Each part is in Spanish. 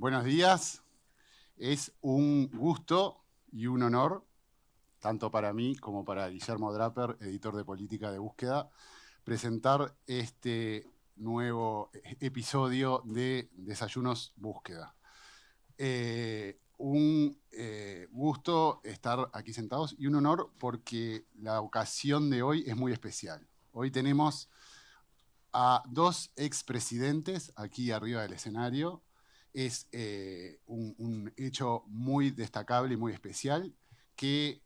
Buenos días. Es un gusto y un honor, tanto para mí como para Guillermo Draper, editor de Política de Búsqueda, presentar este nuevo episodio de Desayunos Búsqueda. Un gusto estar aquí sentados y un honor porque la ocasión de hoy es muy especial. Hoy tenemos a dos expresidentes aquí arriba del escenario. Es un hecho muy destacable y muy especial que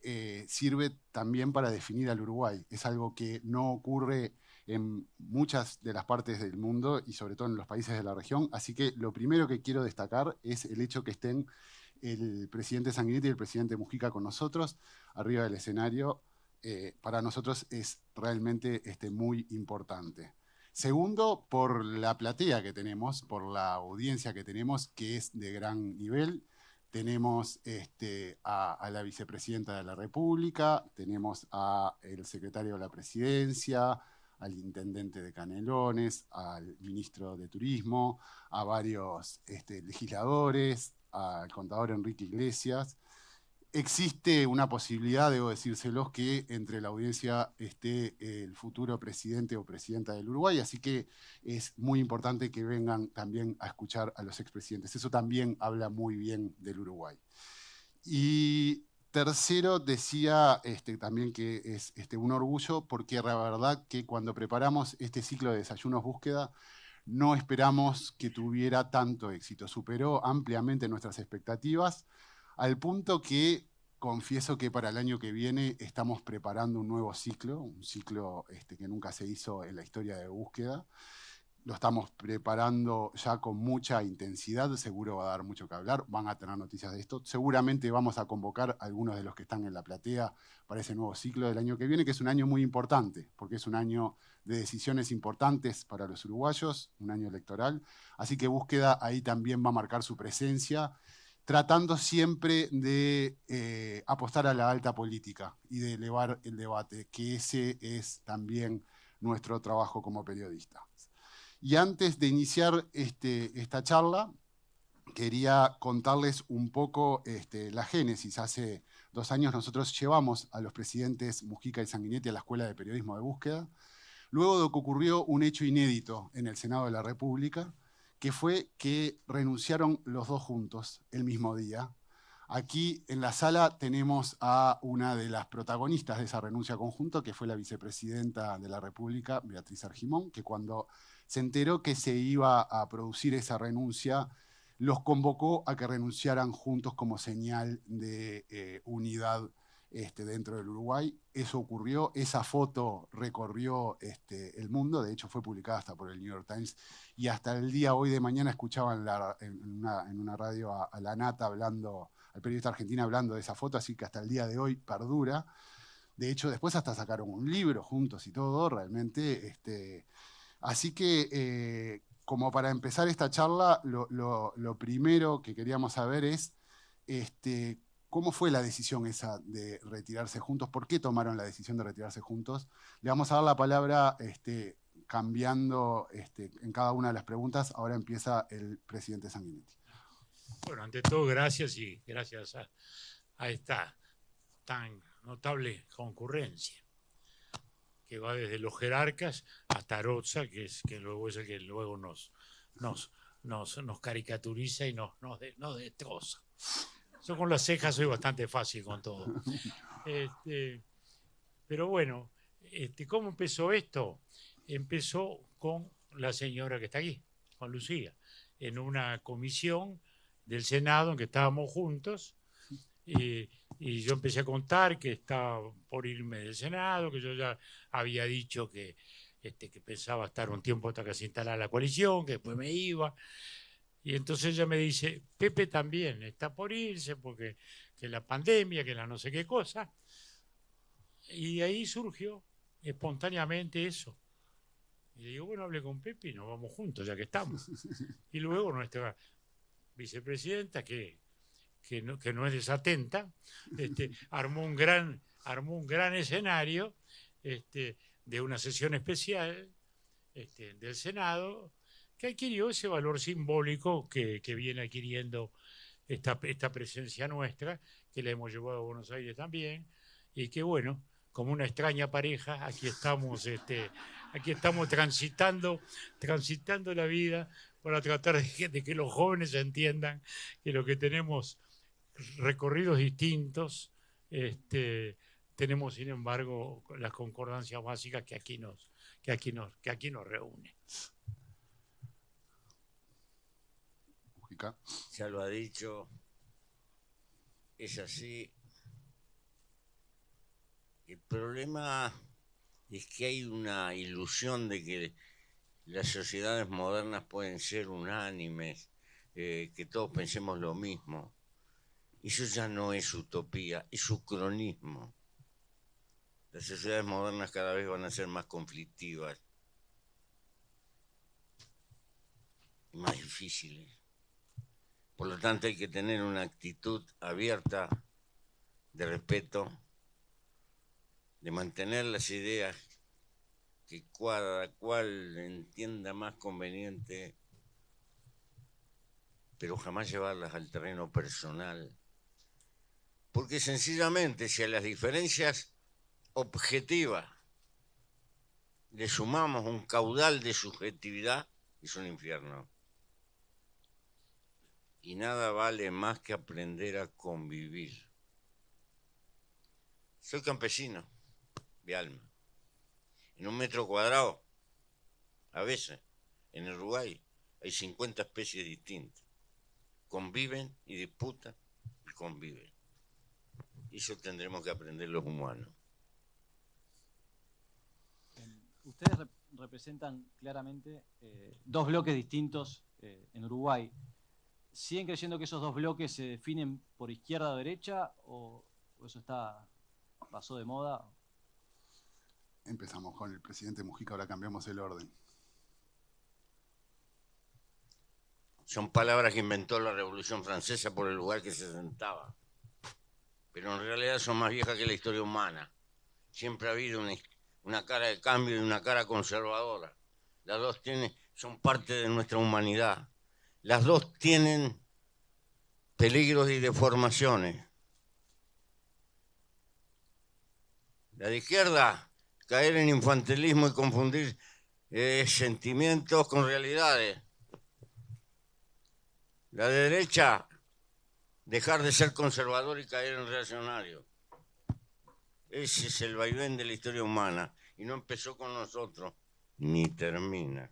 sirve también para definir al Uruguay. Es algo que no ocurre en muchas de las partes del mundo y sobre todo en los países de la región. Así que lo primero que quiero destacar es el hecho que estén el presidente Sanguinetti y el presidente Mujica con nosotros arriba del escenario. Para nosotros es realmente muy importante. Segundo, por la platea que tenemos, por la audiencia que tenemos, que es de gran nivel. Tenemos a la vicepresidenta de la República, tenemos al secretario de la Presidencia, al intendente de Canelones, al ministro de Turismo, a varios legisladores, al contador Enrique Iglesias. Existe una posibilidad, debo decírselos, que entre la audiencia esté el futuro presidente o presidenta del Uruguay, así que es muy importante que vengan también a escuchar a los expresidentes. Eso también habla muy bien del Uruguay. Y tercero, decía también que es un orgullo, porque la verdad que cuando preparamos este ciclo de Desayunos Búsqueda, no esperamos que tuviera tanto éxito. Superó ampliamente nuestras expectativas, al punto que confieso que para el año que viene estamos preparando un nuevo ciclo, un ciclo que nunca se hizo en la historia de búsqueda. Lo estamos preparando ya con mucha intensidad, seguro va a dar mucho que hablar, van a tener noticias de esto. Seguramente vamos a convocar a algunos de los que están en la platea para ese nuevo ciclo del año que viene, que es un año muy importante, porque es un año de decisiones importantes para los uruguayos, un año electoral. Así que Búsqueda ahí también va a marcar su presencia, tratando siempre de apostar a la alta política y de elevar el debate, que ese es también nuestro trabajo como periodistas. Y antes de iniciar esta charla, quería contarles un poco la génesis. Hace 2 años nosotros llevamos a los presidentes Mujica y Sanguinetti a la Escuela de Periodismo de Búsqueda, luego de que ocurrió un hecho inédito en el Senado de la República, que fue que renunciaron los dos juntos el mismo día. Aquí en la sala tenemos a una de las protagonistas de esa renuncia conjunta, que fue la vicepresidenta de la República, Beatriz Argimón, que cuando se enteró que se iba a producir esa renuncia, los convocó a que renunciaran juntos como señal de unidad dentro del Uruguay. Eso ocurrió, esa foto recorrió el mundo, de hecho fue publicada hasta por el New York Times, y hasta el día hoy de mañana escuchaba en una radio a La Nata hablando, al periodista argentino hablando de esa foto, así que hasta el día de hoy perdura. De hecho, después hasta sacaron un libro juntos y todo, realmente. Así que, como para empezar esta charla, lo primero que queríamos saber es cómo fue la decisión esa de retirarse juntos, por qué tomaron la decisión de retirarse juntos. Le vamos a dar la palabra cambiando en cada una de las preguntas. Ahora empieza el presidente Sanguinetti. Bueno, ante todo, gracias y gracias a esta tan notable concurrencia que va desde los jerarcas hasta Aroza, que luego es el que luego nos caricaturiza y nos destroza. Yo con las cejas soy bastante fácil con todo. Pero bueno, ¿cómo empezó esto? Empezó con la señora que está aquí, con Lucía, en una comisión del Senado en que estábamos juntos, y yo empecé a contar que estaba por irme del Senado, que yo ya había dicho que pensaba estar un tiempo hasta que se instalara la coalición, que después me iba. Y entonces ella me dice, Pepe también está por irse porque que la pandemia, que la no sé qué cosa. Y ahí surgió espontáneamente eso. Y le digo, bueno, hable con Pepe y nos vamos juntos, ya que estamos. Y luego nuestra vicepresidenta, que no es desatenta, armó un gran escenario de una sesión especial del Senado, que adquirió ese valor simbólico que viene adquiriendo esta presencia nuestra, que la hemos llevado a Buenos Aires también, y que bueno, como una extraña pareja, aquí estamos transitando la vida para tratar de que los jóvenes entiendan que lo que tenemos recorridos distintos, tenemos sin embargo las concordancias básicas que aquí nos reúne. Mujica. Ya lo ha dicho, es así. El problema es que hay una ilusión de que las sociedades modernas pueden ser unánimes, que todos pensemos lo mismo. Eso ya no es utopía, es ucronismo. Las sociedades modernas cada vez van a ser más conflictivas y más difíciles. Por lo tanto, hay que tener una actitud abierta de respeto, de mantener las ideas que cada cual entienda más conveniente, pero jamás llevarlas al terreno personal. Porque sencillamente, si a las diferencias objetivas le sumamos un caudal de subjetividad, es un infierno. Y nada vale más que aprender a convivir. Soy campesino de alma. En un metro cuadrado, a veces, en Uruguay, hay 50 especies distintas. Conviven y disputan y conviven. Y eso tendremos que aprender los humanos. Ustedes representan claramente dos bloques distintos en Uruguay. ¿Siguen creyendo que esos dos bloques se definen por izquierda o derecha o eso pasó de moda? Empezamos con el presidente Mujica, ahora cambiamos el orden. Son palabras que inventó la Revolución Francesa por el lugar que se sentaba. Pero en realidad son más viejas que la historia humana. Siempre ha habido una cara de cambio y una cara conservadora. Las dos son parte de nuestra humanidad. Las dos tienen peligros y deformaciones. La de izquierda, caer en infantilismo y confundir sentimientos con realidades. La de derecha, dejar de ser conservador y caer en reaccionario. Ese es el vaivén de la historia humana. Y no empezó con nosotros, ni termina.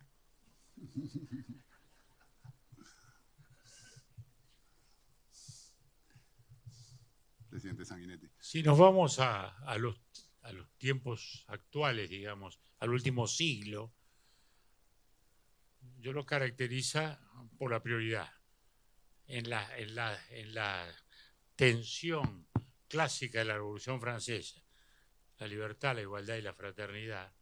Presidente Sanguinetti. Si nos vamos a los tiempos actuales, digamos, al último siglo, yo lo caracteriza por la prioridad. En la tensión clásica de la Revolución Francesa, la libertad, la igualdad y la fraternidad,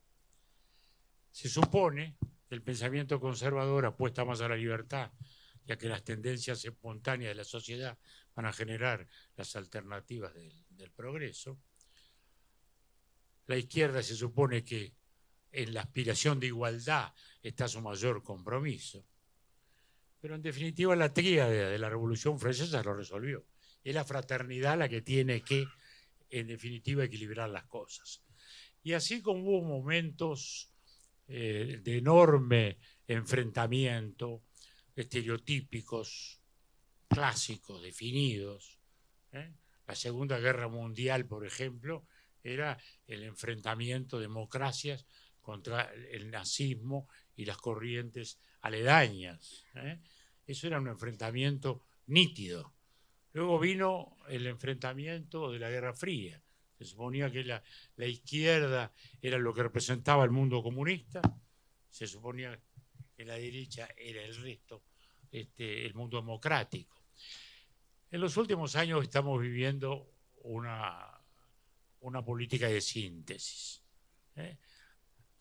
se supone que el pensamiento conservador apuesta más a la libertad, ya que las tendencias espontáneas de la sociedad van a generar las alternativas del progreso. La izquierda se supone que en la aspiración de igualdad está su mayor compromiso. Pero en definitiva la tríada de la Revolución Francesa lo resolvió. Es la fraternidad la que tiene que, en definitiva, equilibrar las cosas. Y así como hubo momentos de enorme enfrentamiento, estereotípicos, clásicos, definidos. La Segunda Guerra Mundial, por ejemplo, era el enfrentamiento de democracias contra el nazismo y las corrientes aledañas. Eso era un enfrentamiento nítido. Luego vino el enfrentamiento de la Guerra Fría. Se suponía que la izquierda era lo que representaba el mundo comunista, se suponía que la derecha era el resto, el mundo democrático. En los últimos años estamos viviendo una política de síntesis.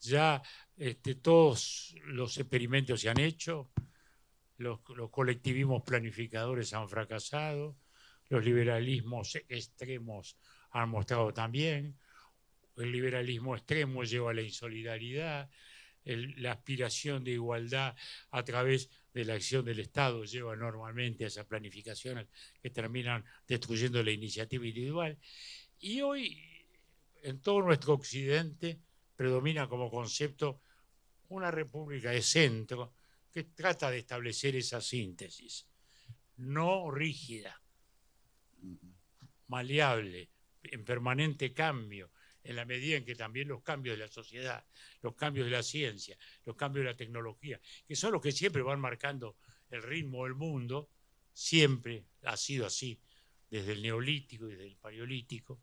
Ya todos los experimentos se han hecho, los colectivismos planificadores han fracasado, los liberalismos extremos han mostrado también, el liberalismo extremo lleva a la insolidaridad, la aspiración de igualdad a través de la acción del Estado lleva normalmente a esas planificaciones que terminan destruyendo la iniciativa individual. Y hoy, en todo nuestro occidente, predomina como concepto una república de centro que trata de establecer esa síntesis, no rígida, maleable, en permanente cambio, en la medida en que también los cambios de la sociedad, los cambios de la ciencia, los cambios de la tecnología, que son los que siempre van marcando el ritmo del mundo, siempre ha sido así, desde el neolítico y desde el paleolítico,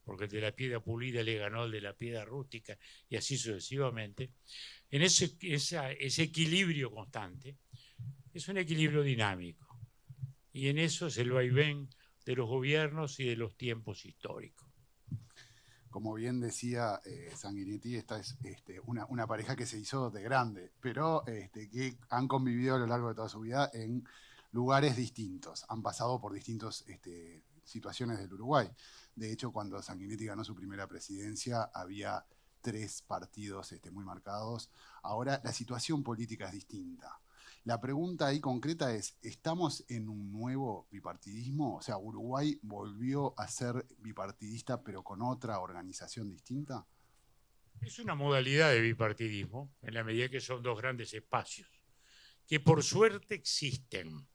porque el de la piedra pulida le ganó al de la piedra rústica y así sucesivamente. En ese equilibrio constante es un equilibrio dinámico y en eso es el vaivén de los gobiernos y de los tiempos históricos. Como bien decía Sanguinetti, esta es una pareja que se hizo de grande, pero que han convivido a lo largo de toda su vida en lugares distintos. Han pasado por distintas situaciones del Uruguay. De hecho, cuando Sanguinetti ganó su primera presidencia, había 3 partidos muy marcados. Ahora la situación política es distinta. La pregunta ahí concreta es, ¿estamos en un nuevo bipartidismo? O sea, ¿Uruguay volvió a ser bipartidista pero con otra organización distinta? Es una modalidad de bipartidismo, en la medida que son 2 grandes espacios, que por suerte existen,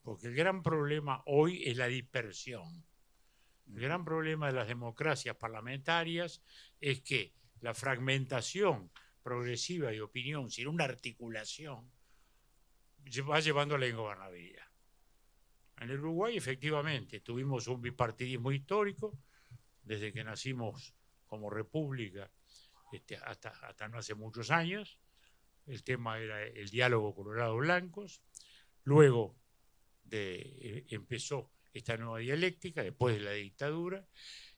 porque el gran problema hoy es la dispersión. El gran problema de las democracias parlamentarias es que la fragmentación progresiva de opinión sin una articulación va llevando a la ingobernabilidad. En el Uruguay, efectivamente, tuvimos un bipartidismo histórico desde que nacimos como república hasta no hace muchos años. El tema era el diálogo colorado-blancos. Luego empezó esta nueva dialéctica, después de la dictadura,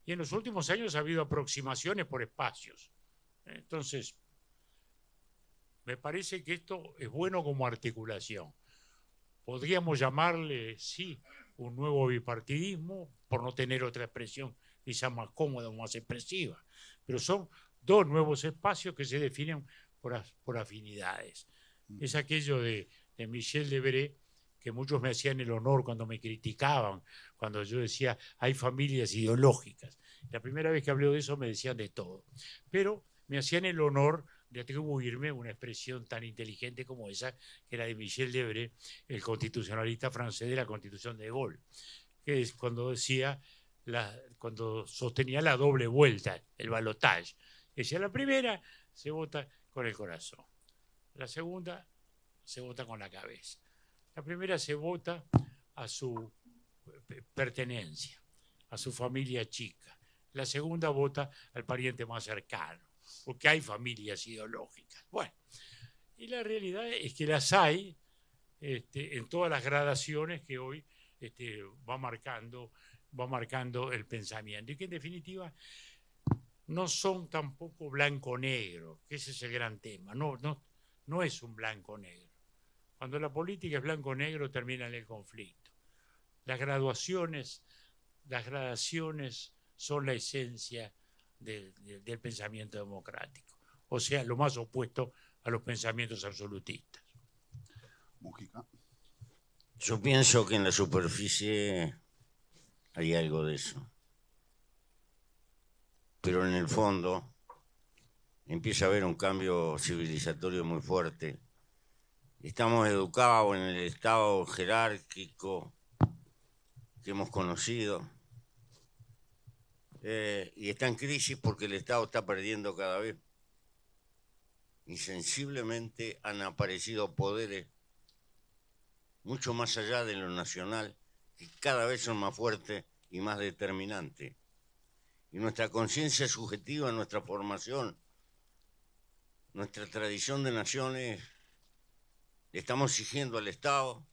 y en los últimos años ha habido aproximaciones por espacios. Entonces, me parece que esto es bueno como articulación. Podríamos llamarle, sí, un nuevo bipartidismo, por no tener otra expresión quizá más cómoda o más expresiva, pero son 2 nuevos espacios que se definen por afinidades. Es aquello de Michel Debré, que muchos me hacían el honor cuando me criticaban, cuando yo decía, hay familias ideológicas. La primera vez que hablé de eso me decían de todo, pero me hacían el honor de atribuirme una expresión tan inteligente como esa, que era de Michel Debré, el constitucionalista francés de la Constitución de Gaulle, que es cuando decía, cuando sostenía la doble vuelta, el balotage. Decía, la primera se vota con el corazón, la segunda se vota con la cabeza. La primera se vota a su pertenencia, a su familia chica. La segunda vota al pariente más cercano, porque hay familias ideológicas. Bueno, y la realidad es que las hay en todas las gradaciones que hoy va marcando el pensamiento, y que en definitiva no son tampoco blanco-negro, que ese es el gran tema. No es un blanco-negro. Cuando la política es blanco-negro termina en el conflicto. Las gradaciones son la esencia del pensamiento democrático. O sea, lo más opuesto a los pensamientos absolutistas. Mujica. Yo pienso que en la superficie hay algo de eso. Pero en el fondo empieza a haber un cambio civilizatorio muy fuerte. Estamos educados en el estado jerárquico que hemos conocido y está en crisis porque el Estado está perdiendo cada vez. Insensiblemente han aparecido poderes mucho más allá de lo nacional que cada vez son más fuertes y más determinantes. Y nuestra conciencia subjetiva, nuestra formación, nuestra tradición de naciones, le estamos exigiendo al Estado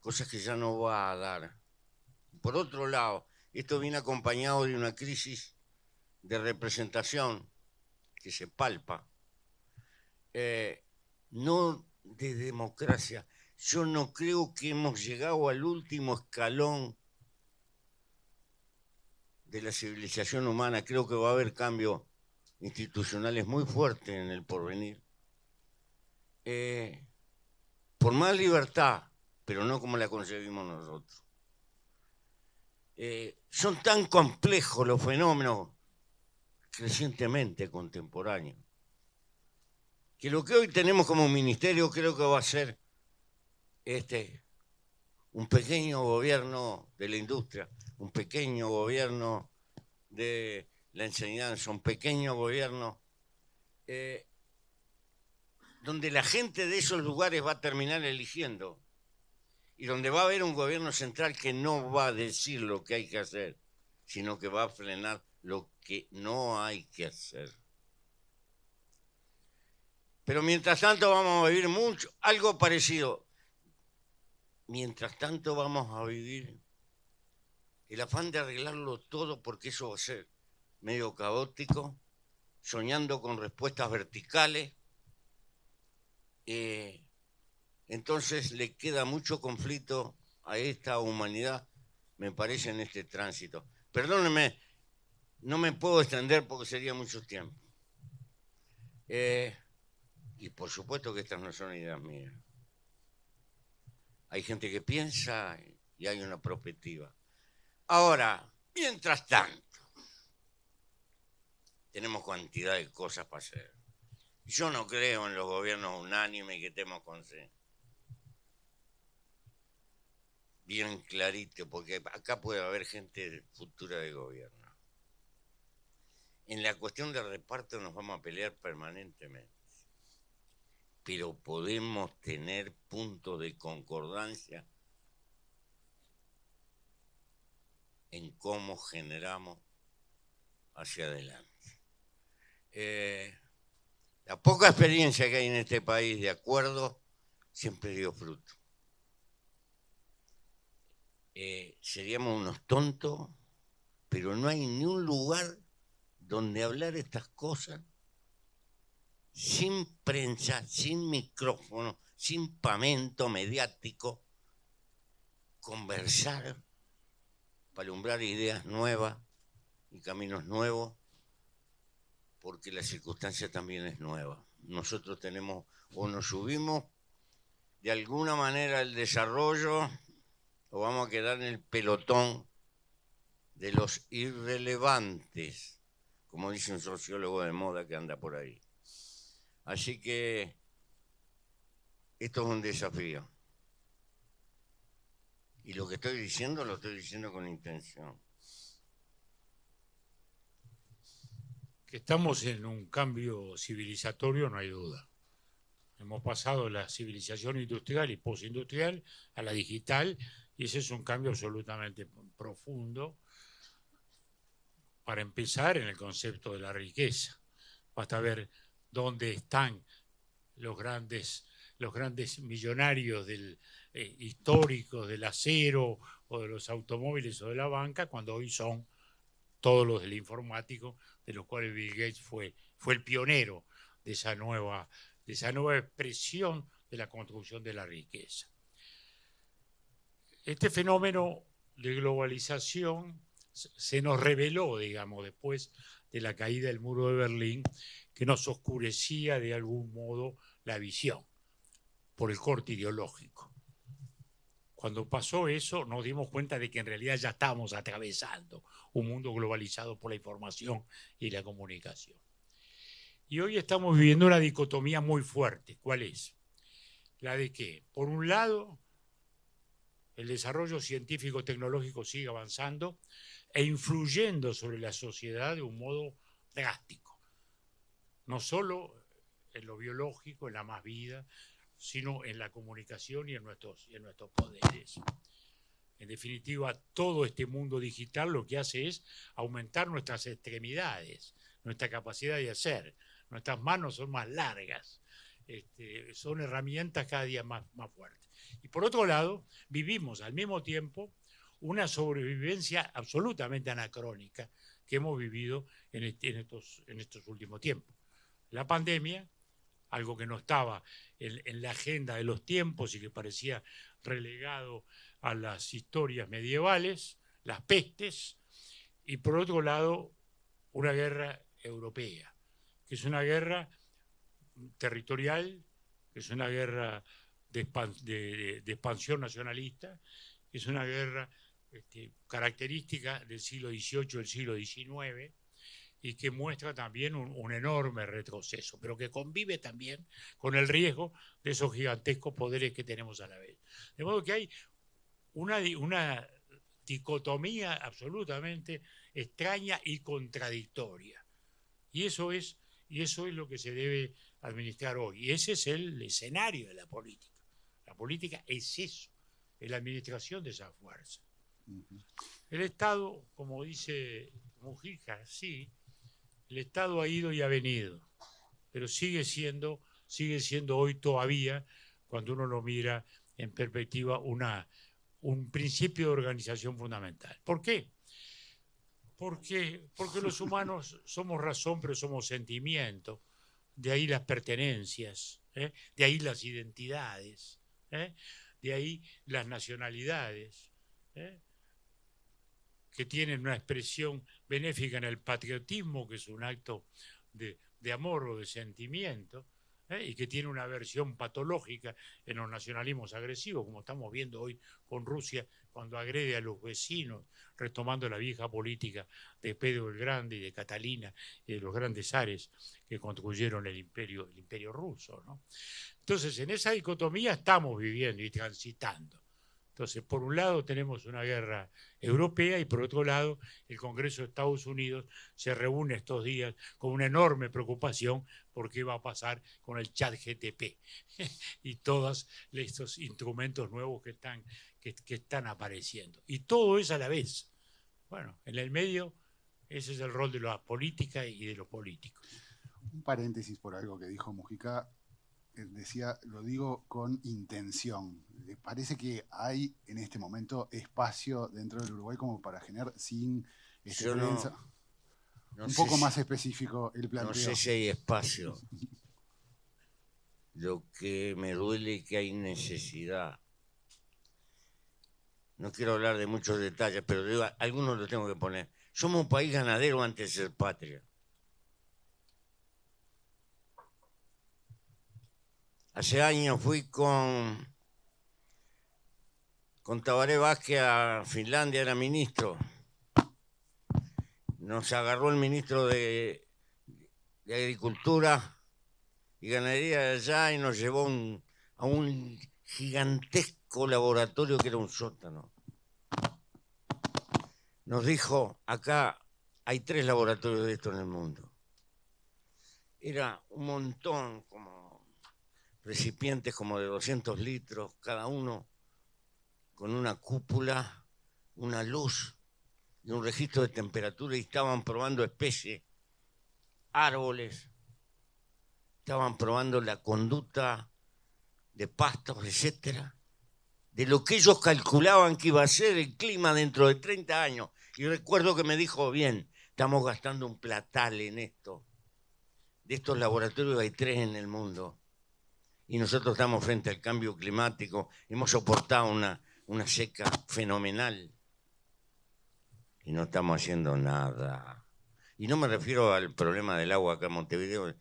cosas que ya no va a dar. Por otro lado, esto viene acompañado de una crisis de representación que se palpa, no de democracia. Yo no creo que hemos llegado al último escalón de la civilización humana. Creo que va a haber cambio institucionales muy fuertes en el porvenir, por más libertad, pero no como la concebimos nosotros. Son tan complejos los fenómenos crecientemente contemporáneos, que lo que hoy tenemos como ministerio creo que va a ser un pequeño gobierno de la industria, un pequeño gobierno de la enseñanza, un pequeño gobierno donde la gente de esos lugares va a terminar eligiendo y donde va a haber un gobierno central que no va a decir lo que hay que hacer, sino que va a frenar lo que no hay que hacer. Pero mientras tanto vamos a vivir algo parecido. Mientras tanto vamos a vivir el afán de arreglarlo todo, porque eso va a ser medio caótico, soñando con respuestas verticales. Entonces le queda mucho conflicto a esta humanidad, me parece, en este tránsito. Perdónenme, no me puedo extender porque sería mucho tiempo. Y por supuesto que estas no son ideas mías. Hay gente que piensa y hay una perspectiva. Ahora, mientras tanto, tenemos cantidad de cosas para hacer. Yo no creo en los gobiernos unánimes que tenemos consenso. Bien clarito, porque acá puede haber gente futura de gobierno. En la cuestión del reparto nos vamos a pelear permanentemente. Pero podemos tener puntos de concordancia en cómo generamos hacia adelante. La poca experiencia que hay en este país de acuerdo siempre dio fruto. Seríamos unos tontos, pero no hay ni un lugar donde hablar estas cosas sin prensa, sin micrófono, sin pamento mediático, conversar para alumbrar ideas nuevas y caminos nuevos, porque la circunstancia también es nueva. Nosotros tenemos, o nos subimos de alguna manera al desarrollo, o vamos a quedar en el pelotón de los irrelevantes, como dice un sociólogo de moda que anda por ahí. Así que esto es un desafío. Y lo que estoy diciendo, lo estoy diciendo con intención. Que estamos en un cambio civilizatorio, no hay duda. Hemos pasado de la civilización industrial y postindustrial a la digital, y ese es un cambio absolutamente profundo. Para empezar, en el concepto de la riqueza. Basta ver dónde están los grandes millonarios históricos del acero o de los automóviles o de la banca, cuando hoy son todos los del informático, de los cuales Bill Gates fue el pionero de esa nueva expresión de la construcción de la riqueza. Este fenómeno de globalización se nos reveló, digamos, después de la caída del muro de Berlín, que nos oscurecía de algún modo la visión por el corte ideológico. Cuando pasó eso, nos dimos cuenta de que en realidad ya estábamos atravesando un mundo globalizado por la información y la comunicación. Y hoy estamos viviendo una dicotomía muy fuerte. ¿Cuál es? La de que, por un lado, el desarrollo científico-tecnológico sigue avanzando e influyendo sobre la sociedad de un modo drástico. No solo en lo biológico, en la más vida, sino en la comunicación y en nuestros poderes. En definitiva, todo este mundo digital lo que hace es aumentar nuestras extremidades, nuestra capacidad de hacer. Nuestras manos son más largas, son herramientas cada día más fuertes. Y por otro lado, vivimos al mismo tiempo una sobrevivencia absolutamente anacrónica que hemos vivido en estos últimos tiempos. La pandemia, algo que no estaba en la agenda de los tiempos y que parecía relegado a las historias medievales, las pestes, y por otro lado, una guerra europea, que es una guerra territorial, que es una guerra de expansión nacionalista, que es una guerra característica del siglo XVIII, del siglo XIX, y que muestra también un enorme retroceso, pero que convive también con el riesgo de esos gigantescos poderes que tenemos a la vez. De modo que hay una dicotomía absolutamente extraña y contradictoria. Y eso es lo que se debe administrar hoy. Y ese es el escenario de la política. La política es eso, es la administración de esa fuerza. El Estado, como dice Mujica, sí, el Estado ha ido y ha venido, pero sigue siendo hoy todavía, cuando uno lo mira en perspectiva, un principio de organización fundamental. ¿Por qué? Porque los humanos somos razón, pero somos sentimiento. De ahí las pertenencias, de ahí las identidades, de ahí las nacionalidades, que tienen una expresión benéfica en el patriotismo, que es un acto de amor o de sentimiento, y que tiene una versión patológica en los nacionalismos agresivos, como estamos viendo hoy con Rusia, cuando agrede a los vecinos, retomando la vieja política de Pedro el Grande y de Catalina y de los grandes zares que construyeron el imperio ruso, ¿no? Entonces, en esa dicotomía estamos viviendo y transitando. Entonces, por un lado tenemos una guerra europea y por otro lado el Congreso de Estados Unidos se reúne estos días con una enorme preocupación por qué va a pasar con el ChatGPT y todos estos instrumentos nuevos que están apareciendo. Y todo es a la vez. Bueno, en el medio ese es el rol de la política y de los políticos. Un paréntesis por algo que dijo Mujica. Decía, lo digo con intención. ¿Le parece que hay en este momento espacio dentro del Uruguay como para generar sin prensa? No un sé poco más específico el planteo. No sé si hay espacio. Lo que me duele es que hay necesidad. No quiero hablar de muchos detalles, pero digo, algunos los tengo que poner. Somos un país ganadero antes de ser patria. Hace años fui con Tabaré Vázquez a Finlandia, era ministro. Nos agarró el ministro de Agricultura y Ganadería de allá y nos llevó a un gigantesco laboratorio que era un sótano. Nos dijo, acá hay 3 laboratorios de esto en el mundo. Era un montón, como recipientes como de 200 litros, cada uno con una cúpula, una luz y un registro de temperatura, y estaban probando especies, árboles, estaban probando la conducta de pastos, etcétera, de lo que ellos calculaban que iba a ser el clima dentro de 30 años. Y recuerdo que me dijo, bien, estamos gastando un platal en esto. De estos laboratorios hay 3 en el mundo. Y nosotros estamos frente al cambio climático, hemos soportado una seca fenomenal y no estamos haciendo nada. Y no me refiero al problema del agua acá en Montevideo,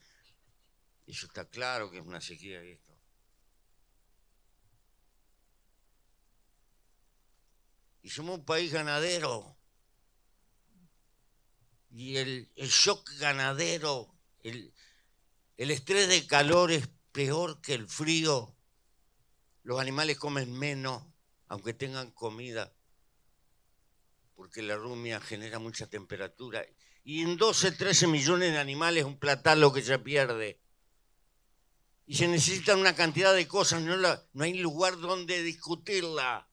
eso está claro que es una sequía esto. Y somos un país ganadero. Y el shock ganadero, el estrés de calor es peor que el frío. Los animales comen menos, aunque tengan comida, porque la rumia genera mucha temperatura. Y en 12, 13 millones de animales un platal lo que se pierde. Y se necesitan una cantidad de cosas, no hay lugar donde discutirla.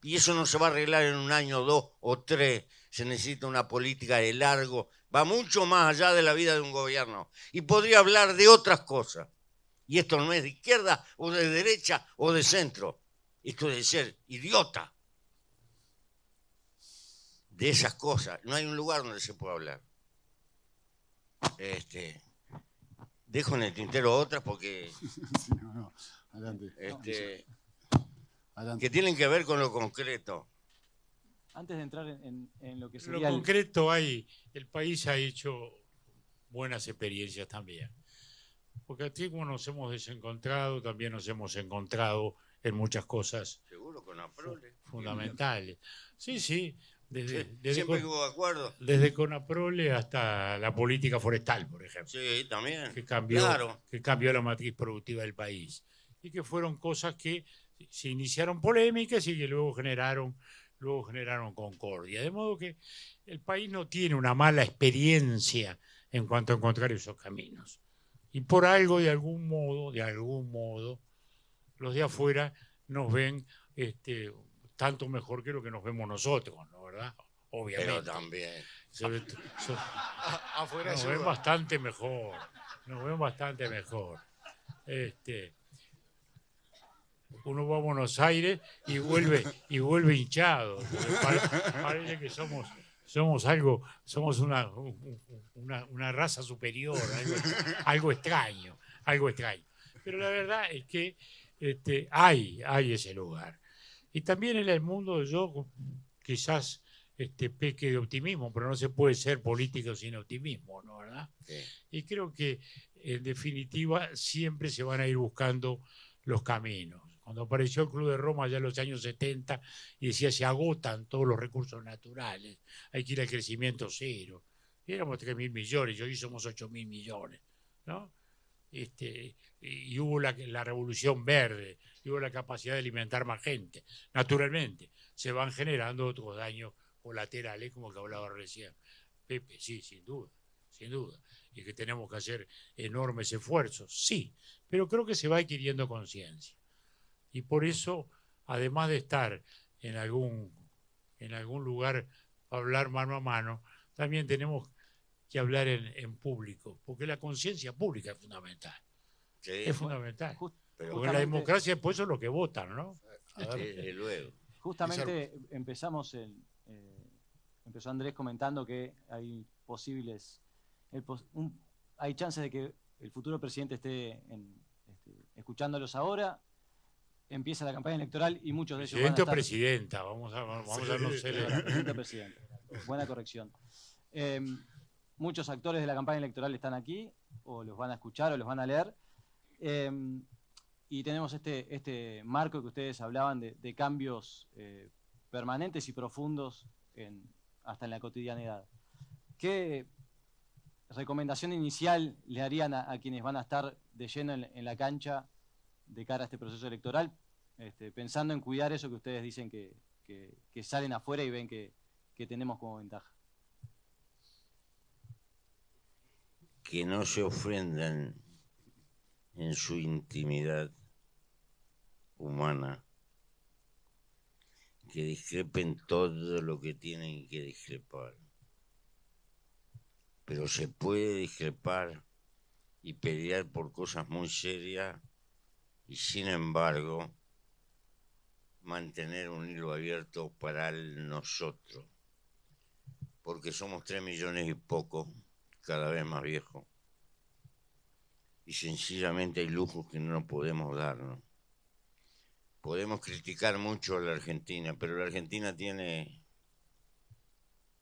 Y eso no se va a arreglar en un año, 2 o 3. Se necesita una política de largo, va mucho más allá de la vida de un gobierno. Y podría hablar de otras cosas. Y esto no es de izquierda o de derecha o de centro. Esto es de ser idiota. De esas cosas. No hay un lugar donde se pueda hablar. Dejo en el tintero otras porque... Sí, no. Adelante. Adelante. Que tienen que ver con lo concreto. Antes de entrar en lo que sería... Lo concreto el país ha hecho buenas experiencias también. Porque aquí como nos hemos desencontrado, también nos hemos encontrado en muchas cosas Seguro con Aprole. fundamentales. Sí, sí, Siempre hubo acuerdo. desde Conaprole hasta la política forestal, por ejemplo, Sí, también. que cambió, Claro. que cambió la matriz productiva del país. Y que fueron cosas que se iniciaron polémicas y que luego generaron concordia. De modo que el país no tiene una mala experiencia en cuanto a encontrar esos caminos. Y por algo, de algún modo, los de afuera nos ven tanto mejor que lo que nos vemos nosotros, ¿no? ¿Verdad? Obviamente. Pero también. Afuera Nos ayuda. ven bastante mejor. Nos ven bastante mejor. Uno va a Buenos Aires y vuelve hinchado. Parece que somos una raza superior, algo extraño. Pero la verdad es que hay ese lugar. Y también en el mundo yo quizás peque de optimismo, pero no se puede ser político sin optimismo, ¿no? ¿Verdad? Sí. Y creo que en definitiva siempre se van a ir buscando los caminos. Cuando apareció el Club de Roma ya en los años 70 y decía se agotan todos los recursos naturales, hay que ir al crecimiento cero. Y éramos 3.000 millones, hoy somos 8.000 millones, ¿no? Y hubo la revolución verde, y hubo la capacidad de alimentar más gente. Naturalmente, se van generando otros daños colaterales, como que hablaba recién Pepe, sí, sin duda. Y que tenemos que hacer enormes esfuerzos, sí, pero creo que se va adquiriendo conciencia. Y por eso, además de estar en algún lugar a hablar mano a mano, también tenemos que hablar en público, porque la conciencia pública es fundamental. Sí. Es fundamental. Pero Porque la democracia después son los que votan, ¿no? desde luego. Justamente empezó Andrés comentando que hay hay chances de que el futuro presidente esté escuchándolos ahora. Empieza la campaña electoral y muchos de ellos van a Presidente o estar... presidenta, vamos a no ser... Presidente o presidente. Buena corrección. Muchos actores de la campaña electoral están aquí, o los van a escuchar o los van a leer. Y tenemos este marco que ustedes hablaban de cambios permanentes y profundos hasta en la cotidianidad. ¿Qué recomendación inicial le harían a quienes van a estar de lleno en la cancha de cara a este proceso electoral, pensando en cuidar eso que ustedes dicen que salen afuera y ven que tenemos como ventaja? Que no se ofendan en su intimidad humana, que discrepen todo lo que tienen que discrepar. Pero se puede discrepar y pelear por cosas muy serias y sin embargo mantener un hilo abierto para el nosotros, porque somos 3 millones y poco, cada vez más viejos, y sencillamente hay lujos que no podemos darnos. Podemos criticar mucho a la Argentina, pero la Argentina tiene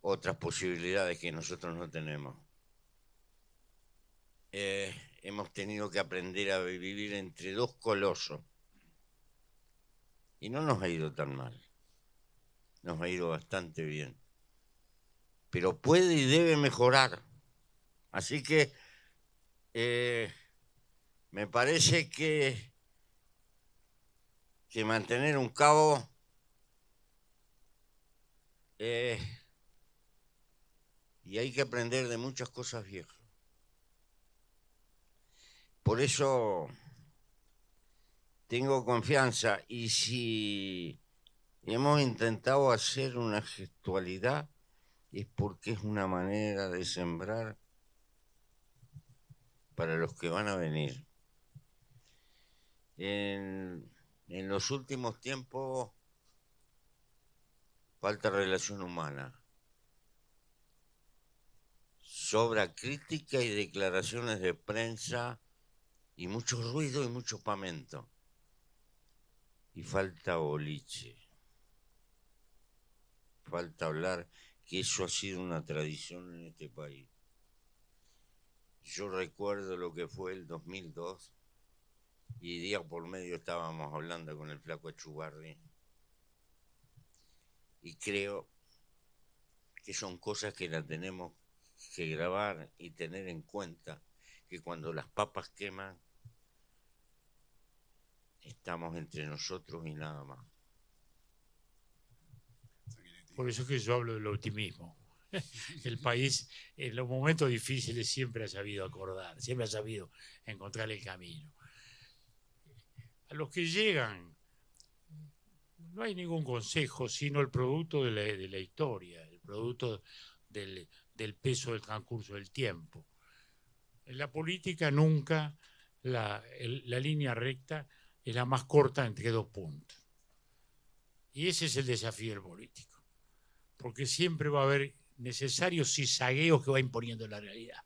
otras posibilidades que nosotros no tenemos. Hemos tenido que aprender a vivir entre dos colosos y no nos ha ido tan mal, nos ha ido bastante bien, pero puede y debe mejorar. Así que me parece que mantener un cabo y hay que aprender de muchas cosas viejas. Por eso tengo confianza, y si hemos intentado hacer una gestualidad es porque es una manera de sembrar para los que van a venir. En los últimos tiempos falta relación humana, sobra crítica y declaraciones de prensa y mucho ruido y mucho pamento, y falta boliche, falta hablar, que eso ha sido una tradición en este país. Yo recuerdo lo que fue el 2002 y día por medio estábamos hablando con el flaco Echugarri y creo que son cosas que las tenemos que grabar y tener en cuenta, que cuando las papas queman estamos entre nosotros y nada más. Por eso es que yo hablo del optimismo. El país en los momentos difíciles siempre ha sabido acordar, siempre ha sabido encontrar el camino. A los que llegan no hay ningún consejo, sino el producto de la historia, el producto del peso del transcurso del tiempo. En la política nunca la línea recta es la más corta entre dos puntos. Y ese es el desafío del político, porque siempre va a haber necesarios zigzagueos que va imponiendo la realidad.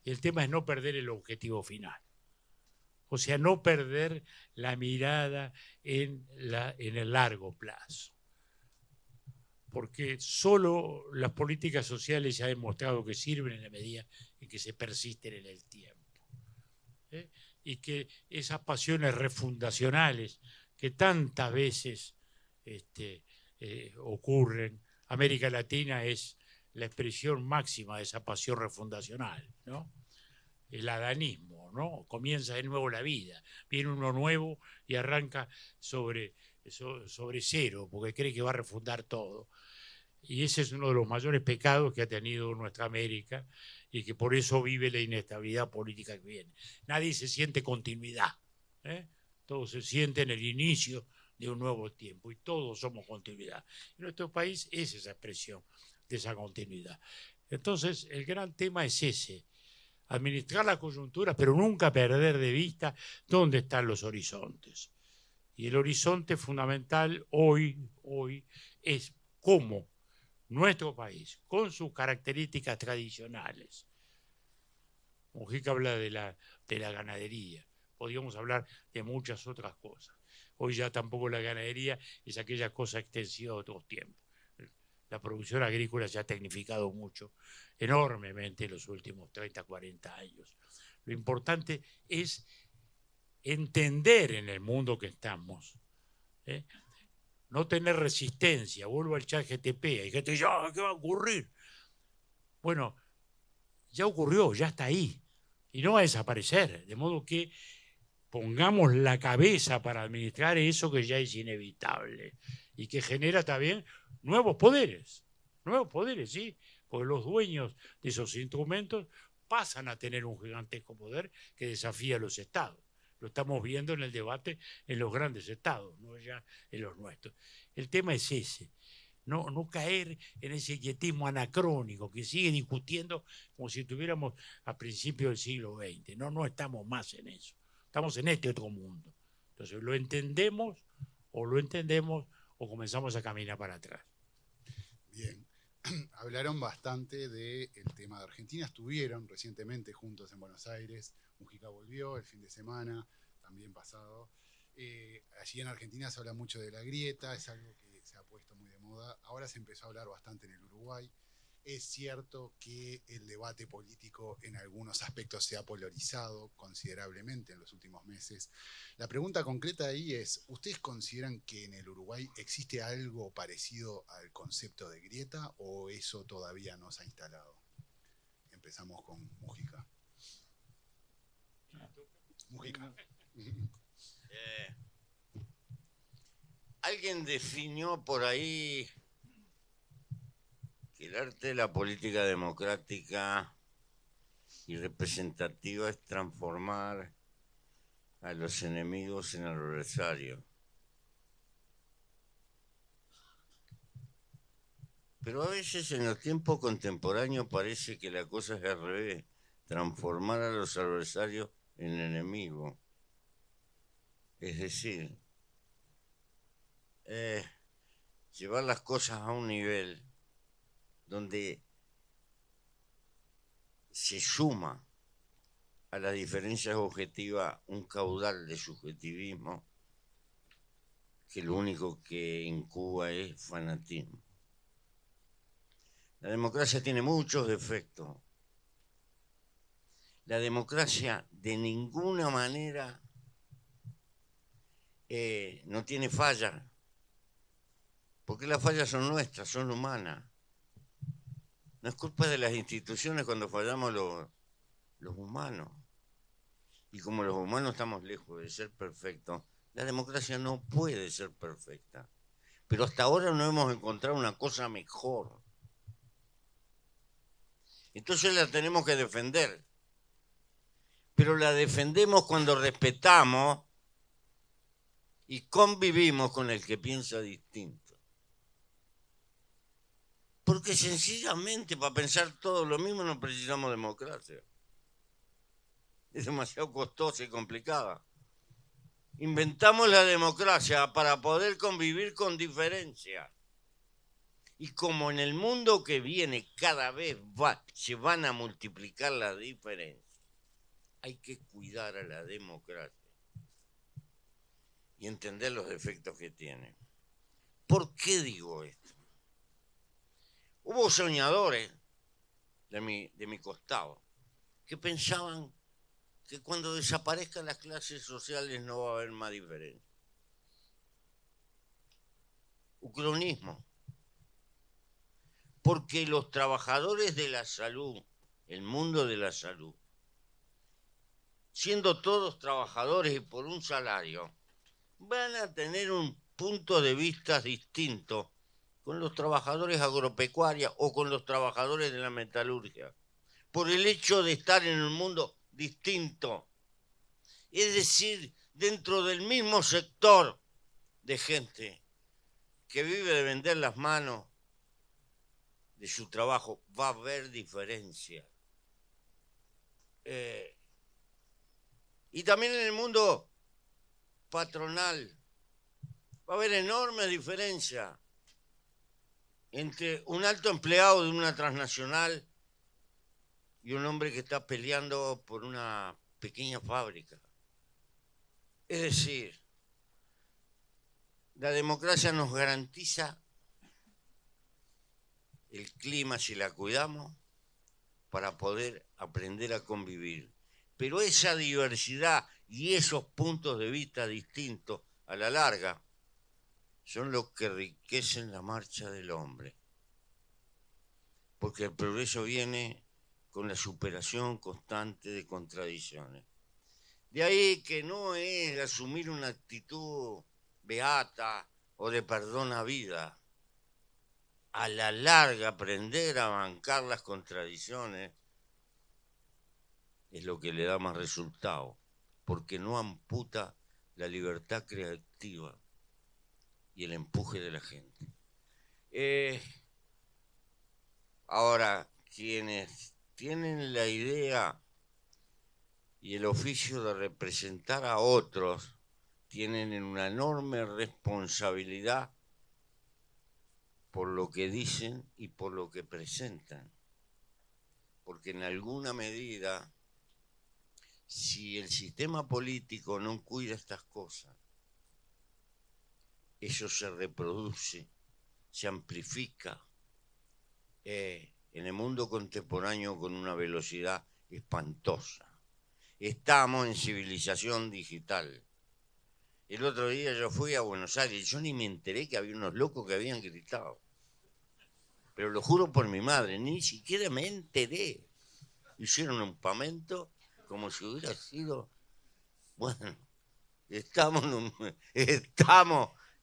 Y el tema es no perder el objetivo final. O sea, no perder la mirada en el largo plazo. Porque solo las políticas sociales se ha demostrado que sirven en la medida en que se persisten en el tiempo. Y que esas pasiones refundacionales que tantas veces ocurren, América Latina es la expresión máxima de esa pasión refundacional, ¿no? El adanismo, ¿no? Comienza de nuevo la vida, viene uno nuevo y arranca sobre cero, porque cree que va a refundar todo. Y ese es uno de los mayores pecados que ha tenido nuestra América y que por eso vive la inestabilidad política que viene. Nadie se siente continuidad, todos se sienten el inicio de un nuevo tiempo y todos somos continuidad. Y nuestro país es esa expresión de esa continuidad. Entonces, el gran tema es ese: administrar la coyuntura, pero nunca perder de vista dónde están los horizontes. Y el horizonte fundamental hoy es cómo nuestro país, con sus características tradicionales. Mujica habla de la ganadería, podríamos hablar de muchas otras cosas. Hoy ya tampoco la ganadería es aquella cosa extensiva de otros tiempos. La producción agrícola se ha tecnificado mucho, enormemente en los últimos 30, 40 años. Lo importante es entender en el mundo que estamos, no tener resistencia. Vuelvo al ChatGPT, hay gente que dice, ¿qué va a ocurrir? Bueno, ya ocurrió, ya está ahí, y no va a desaparecer, de modo que pongamos la cabeza para administrar eso que ya es inevitable y que genera también nuevos poderes, ¿sí? Porque los dueños de esos instrumentos pasan a tener un gigantesco poder que desafía a los estados. Lo estamos viendo en el debate en los grandes estados, no ya en los nuestros. El tema es ese, no caer en ese quietismo anacrónico que sigue discutiendo como si estuviéramos a principios del siglo XX. No estamos más en eso. Estamos en este otro mundo. Entonces, ¿lo entendemos o comenzamos a caminar para atrás? Bien. Hablaron bastante del tema de Argentina. Estuvieron recientemente juntos en Buenos Aires. Mujica volvió el fin de semana, también pasado. Allí en Argentina se habla mucho de la grieta, es algo que se ha puesto muy de moda. Ahora se empezó a hablar bastante en el Uruguay. Es cierto que el debate político en algunos aspectos se ha polarizado considerablemente en los últimos meses. La pregunta concreta ahí es, ¿ustedes consideran que en el Uruguay existe algo parecido al concepto de grieta o eso todavía no se ha instalado? Empezamos con Mujica. Mujica. Alguien definió por ahí que el arte de la política democrática y representativa es transformar a los enemigos en adversarios. Pero a veces en los tiempos contemporáneos parece que la cosa es al revés, transformar a los adversarios en enemigos. Es decir, llevar las cosas a un nivel donde se suma a las diferencias objetivas un caudal de subjetivismo que lo único que incuba es fanatismo. La democracia tiene muchos defectos, la democracia de ninguna manera no tiene falla, porque las fallas son nuestras, son humanas. No es culpa de las instituciones cuando fallamos los humanos. Y como los humanos estamos lejos de ser perfectos, la democracia no puede ser perfecta. Pero hasta ahora no hemos encontrado una cosa mejor. Entonces la tenemos que defender. Pero la defendemos cuando respetamos y convivimos con el que piensa distinto. Porque sencillamente para pensar todo lo mismo no precisamos democracia. Es demasiado costosa y complicada. Inventamos la democracia para poder convivir con diferencias. Y como en el mundo que viene cada vez se van a multiplicar las diferencias, hay que cuidar a la democracia y entender los defectos que tiene. ¿Por qué digo esto? Hubo soñadores de mi costado que pensaban que cuando desaparezcan las clases sociales no va a haber más diferencia. Ucronismo. Porque los trabajadores de la salud, el mundo de la salud, siendo todos trabajadores y por un salario, van a tener un punto de vista distinto con los trabajadores agropecuarios o con los trabajadores de la metalurgia, por el hecho de estar en un mundo distinto, es decir, dentro del mismo sector de gente que vive de vender las manos de su trabajo, va a haber diferencia. Y también en el mundo patronal va a haber enorme diferencia entre un alto empleado de una transnacional y un hombre que está peleando por una pequeña fábrica. Es decir, la democracia nos garantiza el clima si la cuidamos para poder aprender a convivir. Pero esa diversidad y esos puntos de vista distintos a la larga son los que enriquecen la marcha del hombre. Porque el progreso viene con la superación constante de contradicciones. De ahí que no es asumir una actitud beata o de perdón a vida. A la larga aprender a bancar las contradicciones es lo que le da más resultado, porque no amputa la libertad creativa y el empuje de la gente. Ahora, quienes tienen la idea y el oficio de representar a otros tienen una enorme responsabilidad por lo que dicen y por lo que presentan. Porque en alguna medida, si el sistema político no cuida estas cosas, eso se reproduce, se amplifica en el mundo contemporáneo con una velocidad espantosa. Estamos en civilización digital. El otro día yo fui a Buenos Aires y yo ni me enteré que había unos locos que habían gritado. Pero lo juro por mi madre, ni siquiera me enteré. Hicieron un pamento como si hubiera sido... Bueno, estamos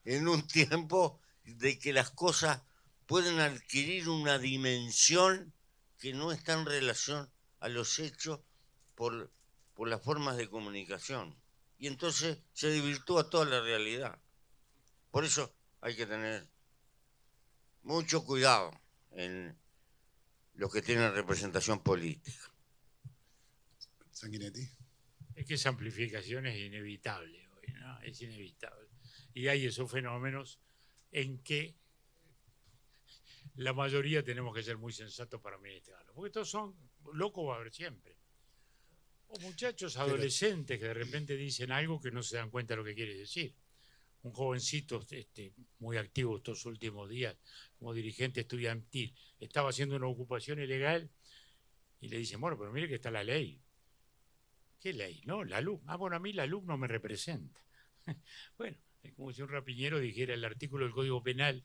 en un tiempo de que las cosas pueden adquirir una dimensión que no está en relación a los hechos por las formas de comunicación. Y entonces se desvirtúa toda la realidad. Por eso hay que tener mucho cuidado en los que tienen representación política. Sanguinetti. Es que esa amplificación es inevitable hoy, ¿no? Es inevitable. Y hay esos fenómenos en que la mayoría tenemos que ser muy sensatos para administrarlo. Porque estos son locos, va a haber siempre. O muchachos adolescentes que de repente dicen algo que no se dan cuenta de lo que quiere decir. Un jovencito muy activo estos últimos días como dirigente estudiantil estaba haciendo una ocupación ilegal y le dicen, bueno, pero mire que está la ley. ¿Qué ley? No, la LUC. Bueno, a mí la LUC no me representa. Bueno, es como si un rapiñero dijera el artículo del Código Penal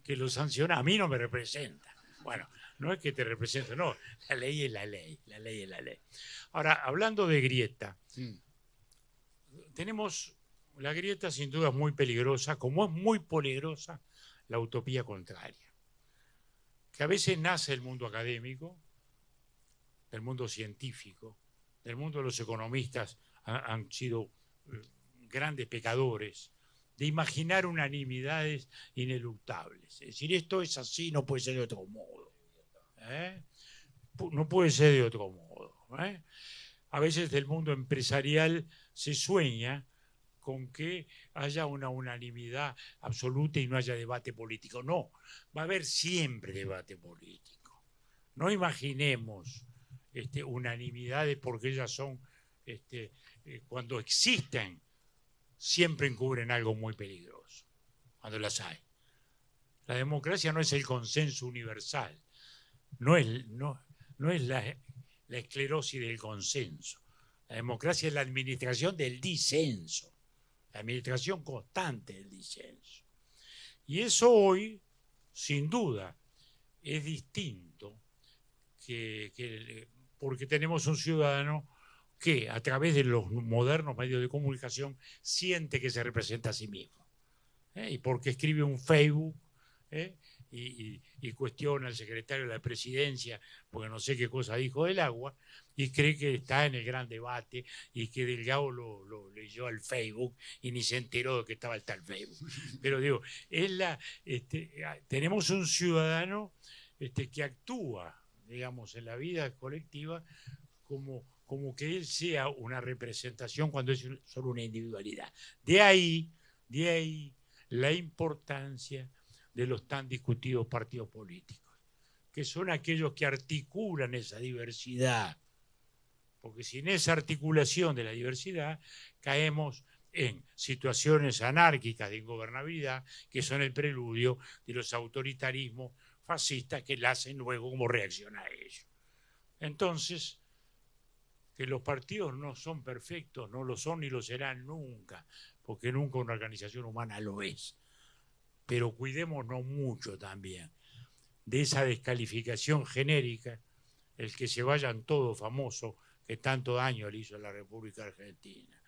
que lo sanciona, a mí no me representa. Bueno, no es que te represente, no, la ley es la ley, la ley es la ley. Ahora, hablando de grieta, tenemos la grieta sin duda muy peligrosa, como es muy peligrosa la utopía contraria, que a veces nace del mundo académico, del mundo científico, del mundo de los economistas, han sido grandes pecadores, de imaginar unanimidades ineluctables. Es decir, esto es así, no puede ser de otro modo. No puede ser de otro modo. A veces del mundo empresarial se sueña con que haya una unanimidad absoluta y no haya debate político. No, va a haber siempre debate político. No imaginemos unanimidades porque ellas son, cuando existen, siempre encubren algo muy peligroso, cuando las hay. La democracia no es el consenso universal, no es la esclerosis del consenso. La democracia es la administración del disenso, la administración constante del disenso. Y eso hoy, sin duda, es distinto porque tenemos un ciudadano que a través de los modernos medios de comunicación siente que se representa a sí mismo. Y porque escribe un Facebook y cuestiona al secretario de la presidencia porque no sé qué cosa dijo del agua y cree que está en el gran debate y que Delgado lo leyó al Facebook y ni se enteró de que estaba el tal Facebook. Pero digo, tenemos un ciudadano que actúa, digamos, en la vida colectiva como que él sea una representación cuando es solo una individualidad. De ahí la importancia de los tan discutidos partidos políticos, que son aquellos que articulan esa diversidad, porque sin esa articulación de la diversidad caemos en situaciones anárquicas de ingobernabilidad que son el preludio de los autoritarismos fascistas que la hacen luego como reacción a ello. Entonces, que los partidos no son perfectos, no lo son ni lo serán nunca, porque nunca una organización humana lo es. Pero cuidémonos mucho también de esa descalificación genérica, el que se vayan todos famosos, que tanto daño le hizo a la República Argentina.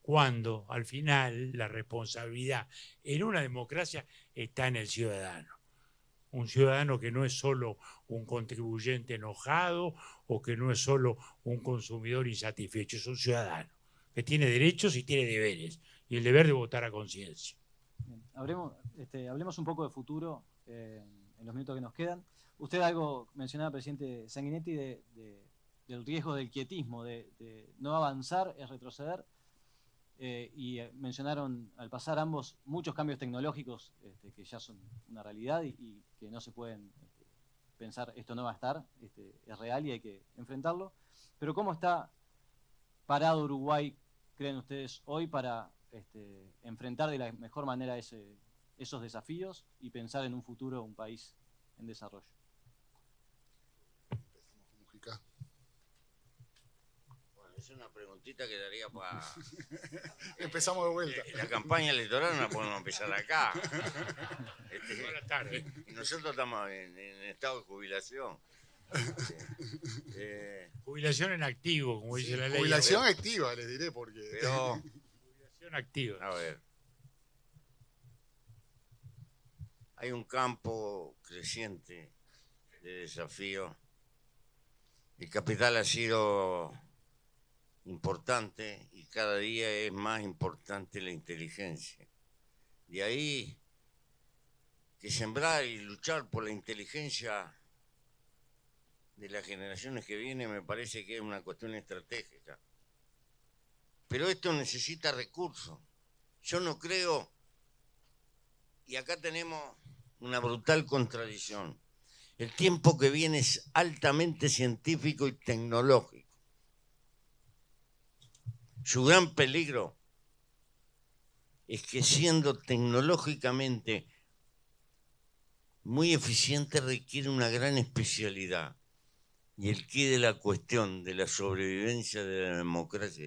Cuando al final la responsabilidad en una democracia está en el ciudadano. Un ciudadano que no es solo un contribuyente enojado o que no es solo un consumidor insatisfecho, es un ciudadano que tiene derechos y tiene deberes, y el deber de votar a conciencia. Hablemos un poco de futuro en los minutos que nos quedan. Usted algo mencionaba, presidente Sanguinetti, del riesgo del quietismo, de no avanzar es retroceder. Y mencionaron al pasar ambos muchos cambios tecnológicos que ya son una realidad y que no se pueden pensar esto no va a estar, es real y hay que enfrentarlo. Pero ¿cómo está parado Uruguay, creen ustedes, hoy para enfrentar de la mejor manera esos desafíos y pensar en un futuro, un país en desarrollo? Es una preguntita que daría para... Empezamos de vuelta. La campaña electoral no la podemos empezar acá. Buenas tardes. Y nosotros estamos en estado de jubilación. Jubilación en activo, como dice la ley. Jubilación activa, les diré, porque... Pero, Jubilación activa. a ver. Hay un campo creciente de desafío. El capital ha sido importante y cada día es más importante la inteligencia. De ahí que sembrar y luchar por la inteligencia de las generaciones que vienen me parece que es una cuestión estratégica. Pero esto necesita recursos. Yo no creo, y acá tenemos una brutal contradicción. El tiempo que viene es altamente científico y tecnológico. Su gran peligro es que siendo tecnológicamente muy eficiente requiere una gran especialidad. Y el quid de la cuestión de la sobrevivencia de la democracia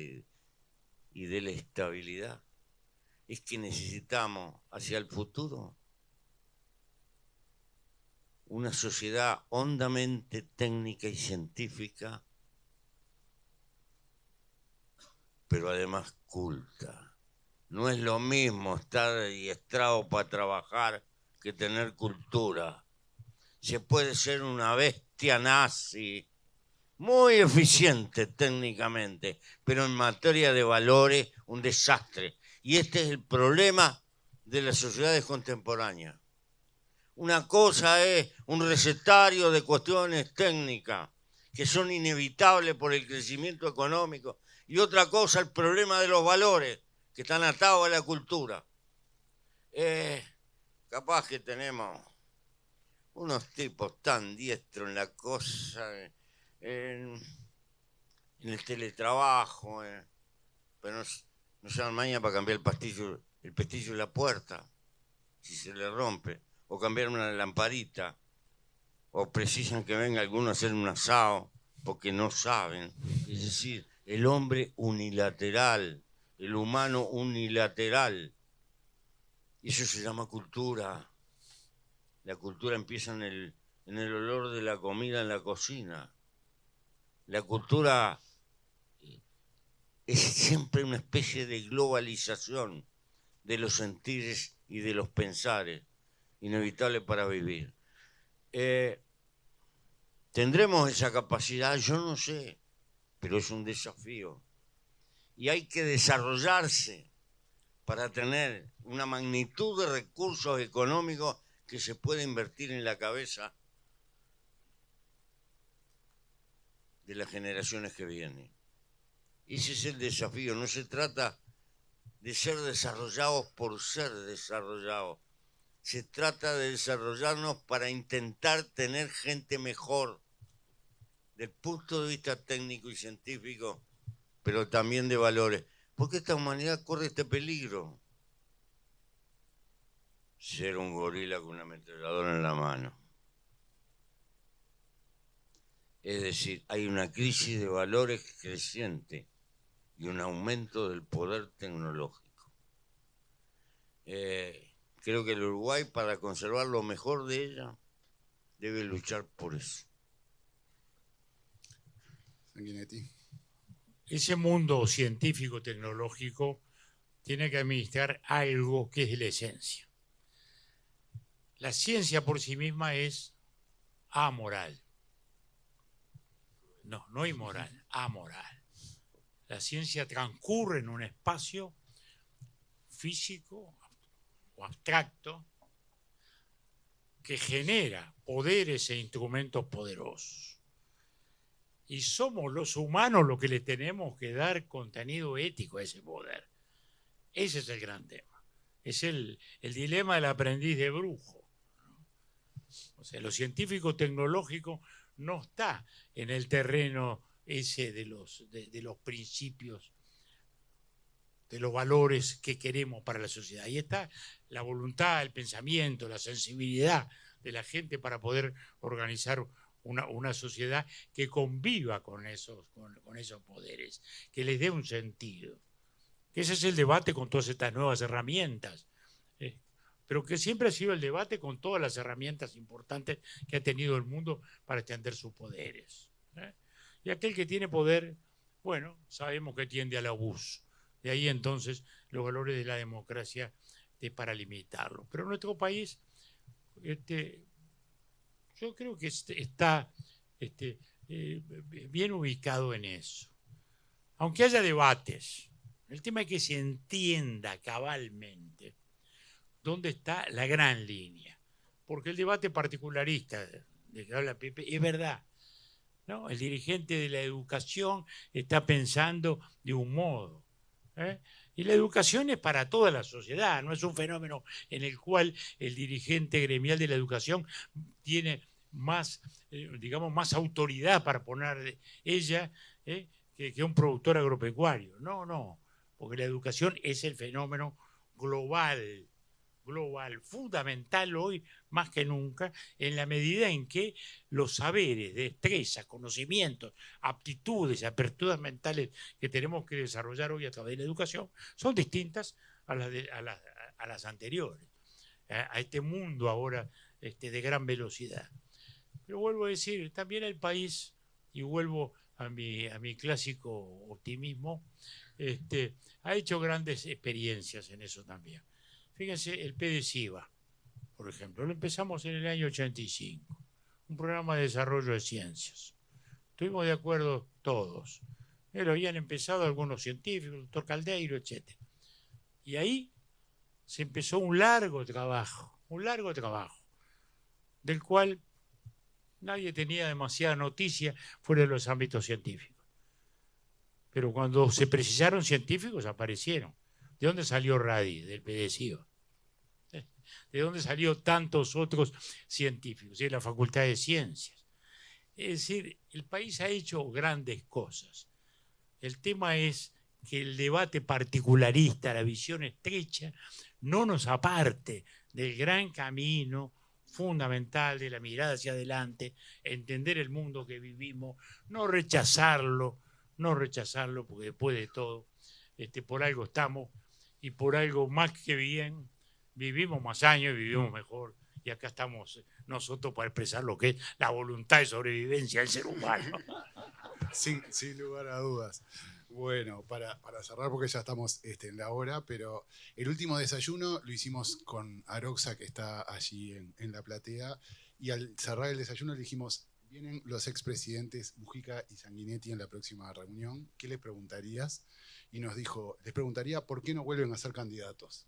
y de la estabilidad es que necesitamos hacia el futuro una sociedad hondamente técnica y científica, pero además culta. No es lo mismo estar adiestrado para trabajar que tener cultura. Se puede ser una bestia nazi, muy eficiente técnicamente, pero en materia de valores, un desastre. Y este es el problema de las sociedades contemporáneas. Una cosa es un recetario de cuestiones técnicas que son inevitables por el crecimiento económico, y otra cosa el problema de los valores que están atados a la cultura. Capaz que tenemos unos tipos tan diestros en la cosa, en el teletrabajo, pero no se dan maña para cambiar el pestillo de la puerta, si se le rompe, o cambiar una lamparita, o precisan que venga alguno a hacer un asado, porque no saben. Es decir, el hombre unilateral, el humano unilateral, y eso se llama cultura. La cultura empieza en el olor de la comida en la cocina. La cultura es siempre una especie de globalización de los sentires y de los pensares, inevitable para vivir. ¿Tendremos esa capacidad? Yo no sé, pero es un desafío. Y hay que desarrollarse para tener una magnitud de recursos económicos que se puede invertir en la cabeza de las generaciones que vienen. Ese es el desafío. No se trata de ser desarrollados por ser desarrollados. Se trata de desarrollarnos para intentar tener gente mejor del punto de vista técnico y científico, pero también de valores. Porque esta humanidad corre este peligro. Ser un gorila con una ametralladora en la mano. Es decir, hay una crisis de valores creciente y un aumento del poder tecnológico. Creo que el Uruguay, para conservar lo mejor de ella, debe luchar por eso. Sanguinetti. Ese mundo científico-tecnológico tiene que administrar algo que es de la esencia. La ciencia por sí misma es amoral. No inmoral, amoral. La ciencia transcurre en un espacio físico o abstracto que genera poderes e instrumentos poderosos. Y somos los humanos los que le tenemos que dar contenido ético a ese poder. Ese es el gran tema. Es el dilema del aprendiz de brujo. O sea, lo científico tecnológico no está en el terreno ese de los principios, de los valores que queremos para la sociedad. Ahí está la voluntad, el pensamiento, la sensibilidad de la gente para poder organizar una sociedad que conviva con esos poderes, que les dé un sentido. Ese es el debate con todas estas nuevas herramientas, pero que siempre ha sido el debate con todas las herramientas importantes que ha tenido el mundo para extender sus poderes. Y aquel que tiene poder, bueno, sabemos que tiende al abuso. De ahí entonces los valores de la democracia para limitarlo. Pero nuestro país, yo creo que está bien ubicado en eso. Aunque haya debates, el tema es que se entienda cabalmente dónde está la gran línea. Porque el debate particularista de que habla Pepe es verdad, ¿no? El dirigente de la educación está pensando de un modo, y la educación es para toda la sociedad, no es un fenómeno en el cual el dirigente gremial de la educación tiene más, digamos, más autoridad para poner ella que un productor agropecuario. No, porque la educación es el fenómeno global, fundamental hoy más que nunca, en la medida en que los saberes, destrezas, conocimientos, aptitudes, aperturas mentales que tenemos que desarrollar hoy a través de la educación son distintas a las anteriores, a este mundo ahora de gran velocidad. Pero vuelvo a decir, también el país, y vuelvo a mi clásico optimismo, ha hecho grandes experiencias en eso también. Fíjense, el PDCIVA, por ejemplo, lo empezamos en el año 85, un programa de desarrollo de ciencias. Estuvimos de acuerdo todos. Pero habían empezado algunos científicos, el doctor Caldeiro, etc. Y ahí se empezó un largo trabajo, del cual nadie tenía demasiada noticia fuera de los ámbitos científicos. Pero cuando se precisaron científicos, aparecieron. ¿De dónde salió Radi? Del PDCIVA. ¿De dónde salió tantos otros científicos? De la Facultad de Ciencias. Es decir, el país ha hecho grandes cosas. El tema es que el debate particularista, la visión estrecha, no nos aparte del gran camino fundamental de la mirada hacia adelante, entender el mundo que vivimos, no rechazarlo, porque después de todo, por algo estamos y por algo más que bien, vivimos más años y vivimos mejor. Y acá estamos nosotros para expresar lo que es la voluntad de sobrevivencia del ser humano. Sin lugar a dudas. Bueno, para cerrar, porque ya estamos en la hora, pero el último desayuno lo hicimos con Aroxa, que está allí en la platea, y al cerrar el desayuno le dijimos, vienen los expresidentes Mujica y Sanguinetti en la próxima reunión, ¿qué les preguntarías? Y nos dijo, les preguntaría por qué no vuelven a ser candidatos.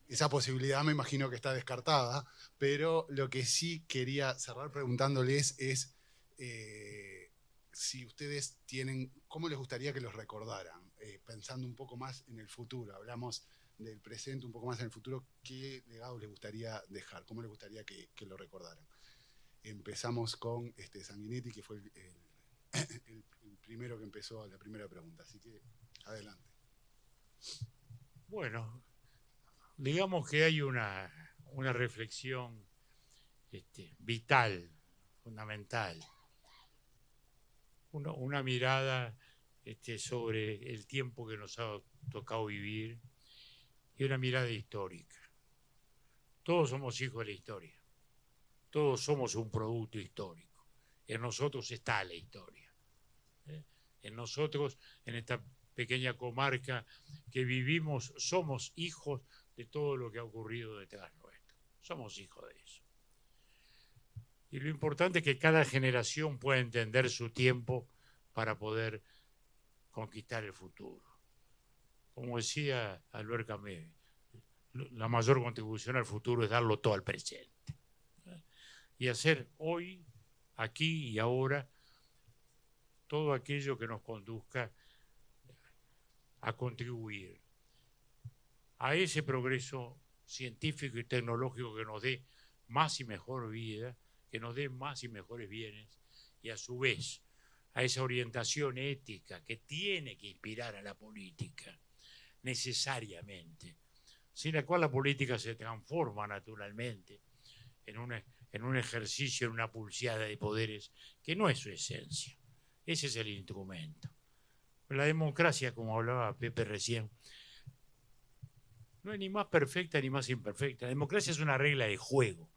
Esa posibilidad me imagino que está descartada, pero lo que sí quería cerrar preguntándoles es si ustedes tienen, ¿cómo les gustaría que los recordaran? Pensando un poco más en el futuro, hablamos del presente, un poco más en el futuro, ¿qué legado les gustaría dejar? ¿Cómo les gustaría que lo recordaran? Empezamos con Sanguinetti, que fue el primero que empezó la primera pregunta, así que adelante. Bueno, digamos que hay una reflexión vital, fundamental, una mirada sobre el tiempo que nos ha tocado vivir y una mirada histórica. Todos somos hijos de la historia, todos somos un producto histórico. En nosotros está la historia. En nosotros, en esta pequeña comarca que vivimos, somos hijos de todo lo que ha ocurrido detrás nuestro. Somos hijos de eso. Y lo importante es que cada generación pueda entender su tiempo para poder conquistar el futuro. Como decía Albert Camus, la mayor contribución al futuro es darlo todo al presente. Y hacer hoy, aquí y ahora, todo aquello que nos conduzca a contribuir a ese progreso científico y tecnológico que nos dé más y mejor vida, que nos dé más y mejores bienes, y a su vez a esa orientación ética que tiene que inspirar a la política necesariamente, sin la cual la política se transforma naturalmente en un ejercicio, en una pulseada de poderes que no es su esencia. Ese es el instrumento. La democracia, como hablaba Pepe recién, no es ni más perfecta ni más imperfecta. La democracia es una regla de juego.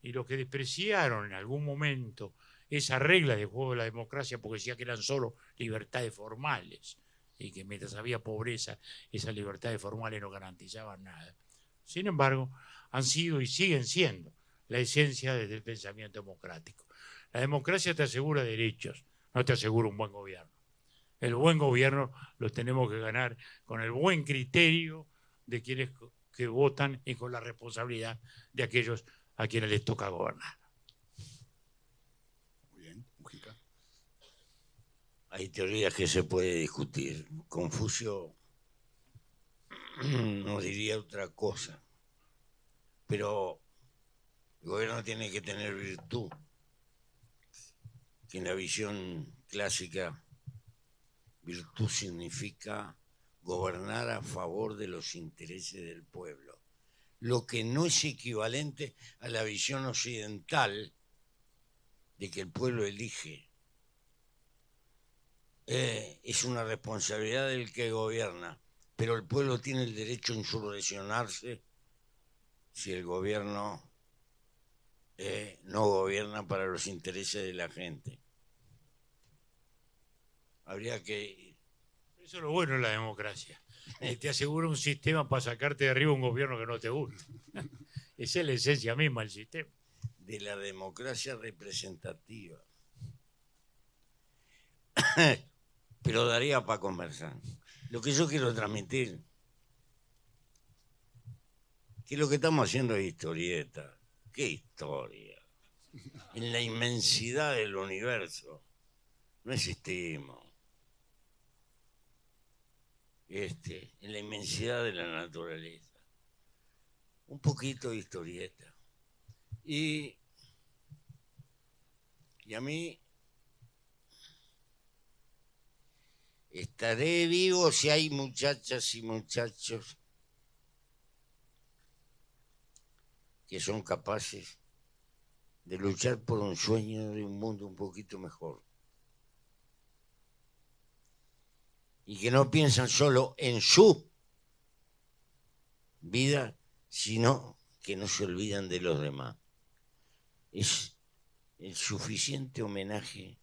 Y los que despreciaron en algún momento esa regla de juego de la democracia porque decía que eran solo libertades formales y que mientras había pobreza esas libertades formales no garantizaban nada. Sin embargo, han sido y siguen siendo la esencia del pensamiento democrático. La democracia te asegura derechos, no te asegura un buen gobierno. El buen gobierno lo tenemos que ganar con el buen criterio de quienes que votan y con la responsabilidad de aquellos a quienes les toca gobernar. Muy bien, Mujica. Hay teorías que se puede discutir. Confucio nos diría otra cosa. Pero el gobierno tiene que tener virtud, que en la visión clásica virtud significa gobernar a favor de los intereses del pueblo, lo que no es equivalente a la visión occidental de que el pueblo elige. Es una responsabilidad del que gobierna, pero el pueblo tiene el derecho a insurreccionarse si el gobierno no gobierna para los intereses de la gente. Habría que... Eso es lo bueno de la democracia. Te asegura un sistema para sacarte de arriba un gobierno que no te gusta. Esa es la esencia misma del sistema. De la democracia representativa. Pero daría para conversar. Lo que yo quiero transmitir, que lo que estamos haciendo es historieta. ¿Qué historia? En la inmensidad del universo no existimos. En la inmensidad de la naturaleza. Un poquito de historieta. Y a mí estaré vivo si hay muchachas y muchachos que son capaces de luchar por un sueño de un mundo un poquito mejor. Y que no piensan solo en su vida, sino que no se olvidan de los demás. Es el suficiente homenaje.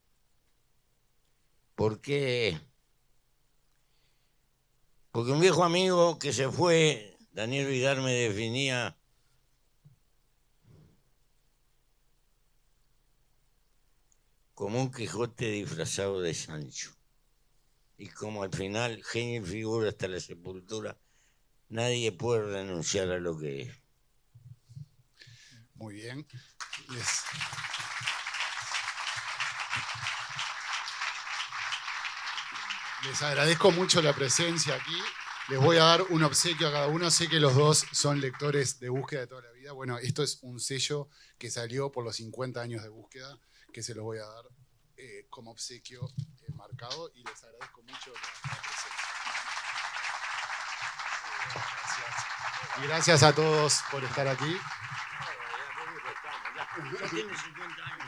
Porque un viejo amigo que se fue, Daniel Vidal, me definía como un Quijote disfrazado de Sancho. Y como al final, genio y figura hasta la sepultura, nadie puede renunciar a lo que es. Muy bien. Les agradezco mucho la presencia aquí. Les voy a dar un obsequio a cada uno. Sé que los dos son lectores de Búsqueda de toda la vida. Bueno, esto es un sello que salió por los 50 años de Búsqueda, que se los voy a dar como obsequio marcado, y les agradezco mucho la presencia. Gracias. Y gracias a todos por estar aquí. Ya tiene 50 años.